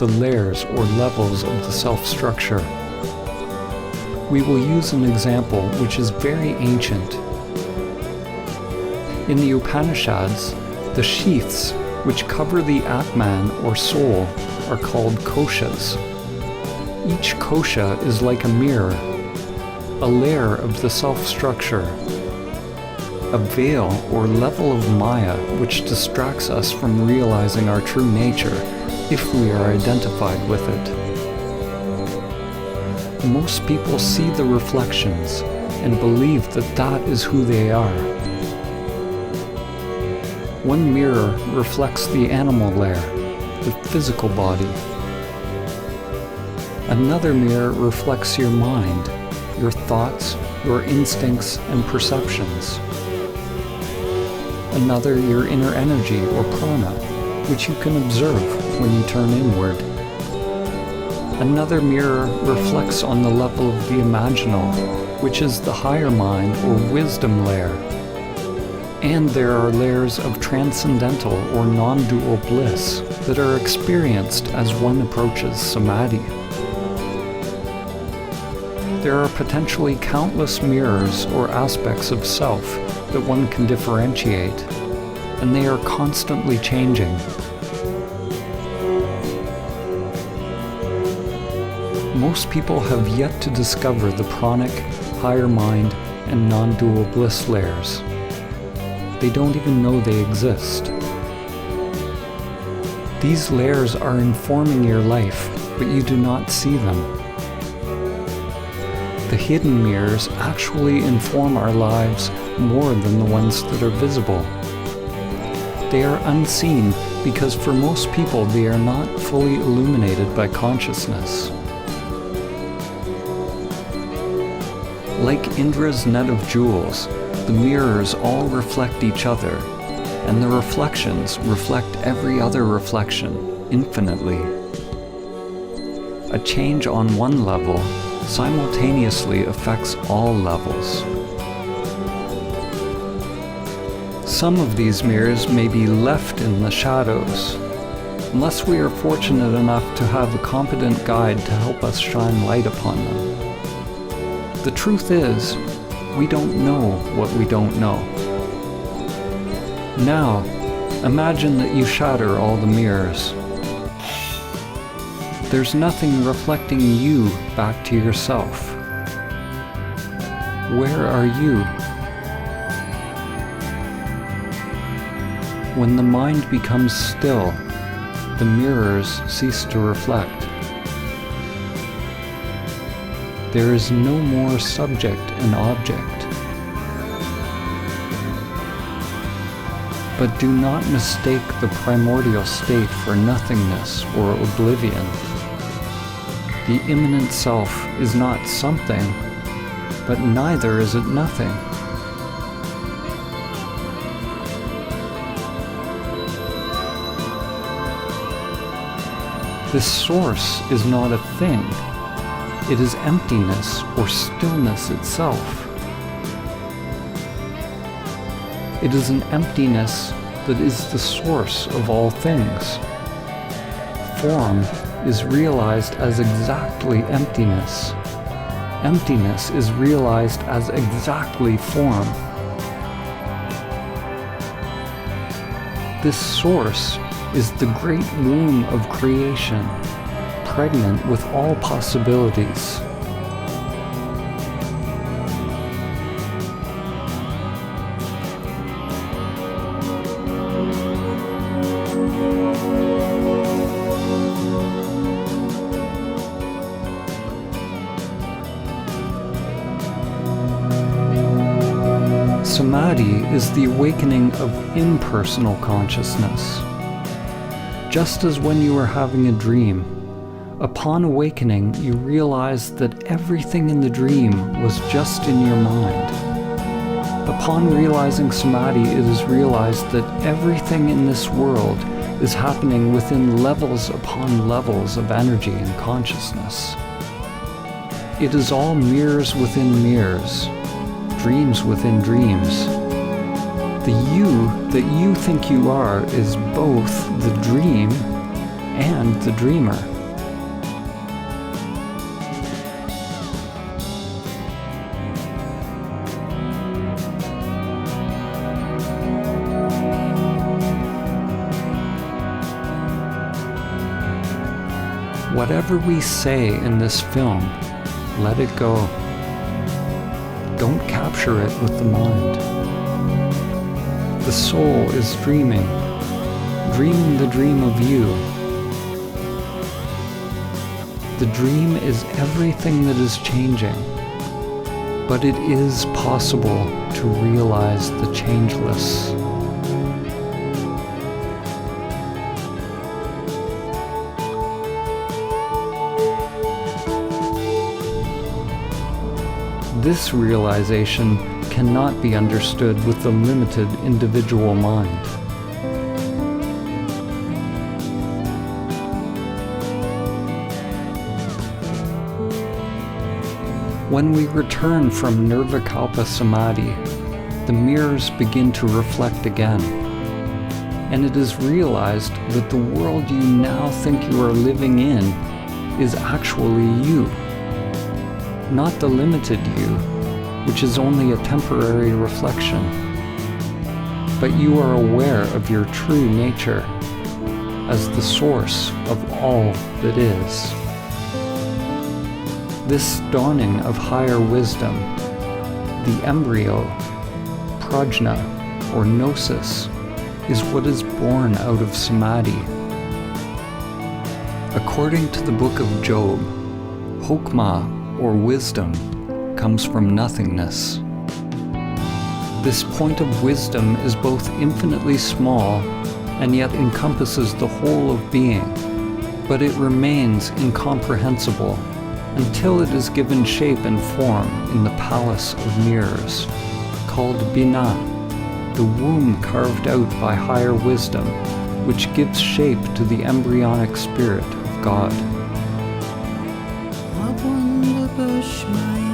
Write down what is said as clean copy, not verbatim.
of the layers or levels of the self-structure. We will use an example which is very ancient. In the Upanishads, the sheaths which cover the Atman or soul are called koshas. Each kosha is like a mirror, a layer of the self-structure, a veil or level of Maya which distracts us from realizing our true nature if we are identified with it. Most people see the reflections and believe that that is who they are. One mirror reflects the animal layer, the physical body. Another mirror reflects your mind, your thoughts, your instincts and perceptions. Another your inner energy or prana, which you can observe when you turn inward. Another mirror reflects on the level of the imaginal, which is the higher mind or wisdom layer. And there are layers of transcendental or non-dual bliss that are experienced as one approaches samadhi. There are potentially countless mirrors or aspects of self that one can differentiate, and they are constantly changing. Most people have yet to discover the pranic, higher mind, and non-dual bliss layers. They don't even know they exist. These layers are informing your life, but you do not see them. The hidden mirrors actually inform our lives more than the ones that are visible. They are unseen because for most people they are not fully illuminated by consciousness. Like Indra's net of jewels, the mirrors all reflect each other, and the reflections reflect every other reflection infinitely. A change on one level simultaneously affects all levels. Some of these mirrors may be left in the shadows, unless we are fortunate enough to have a competent guide to help us shine light upon them. The truth is, we don't know what we don't know. Now, imagine that you shatter all the mirrors. There's nothing reflecting you back to yourself. Where are you? When the mind becomes still, the mirrors cease to reflect. There is no more subject and object. But do not mistake the primordial state for nothingness or oblivion. The immanent self is not something, but neither is it nothing. This source is not a thing. It is emptiness or stillness itself. It is an emptiness that is the source of all things. Form is realized as exactly emptiness. Emptiness is realized as exactly form. This source is the great womb of creation, pregnant with all possibilities. Samadhi is the awakening of impersonal consciousness. Just as when you are having a dream, upon awakening you realize that everything in the dream was just in your mind. Upon realizing Samadhi, it is realized that everything in this world is happening within levels upon levels of energy and consciousness. It is all mirrors within mirrors, dreams within dreams. The you that you think you are is both the dream and the dreamer. Whatever we say in this film, let it go. Don't capture it with the mind. The soul is dreaming the dream of you. The dream is everything that is changing, but it is possible to realize the changeless. This realization cannot be understood with the limited individual mind. When we return from Nirvikalpa Samadhi, the mirrors begin to reflect again, and it is realized that the world you now think you are living in is actually you. Not the limited you, which is only a temporary reflection, but you are aware of your true nature as the source of all that is. This dawning of higher wisdom, the embryo, prajna, or gnosis, is what is born out of samadhi. According to the book of Job, Chokmah, or wisdom, comes from nothingness. This point of wisdom is both infinitely small and yet encompasses the whole of being, but it remains incomprehensible until it is given shape and form in the palace of mirrors, called Binah, the womb carved out by higher wisdom, which gives shape to the embryonic spirit of God. Bushmaya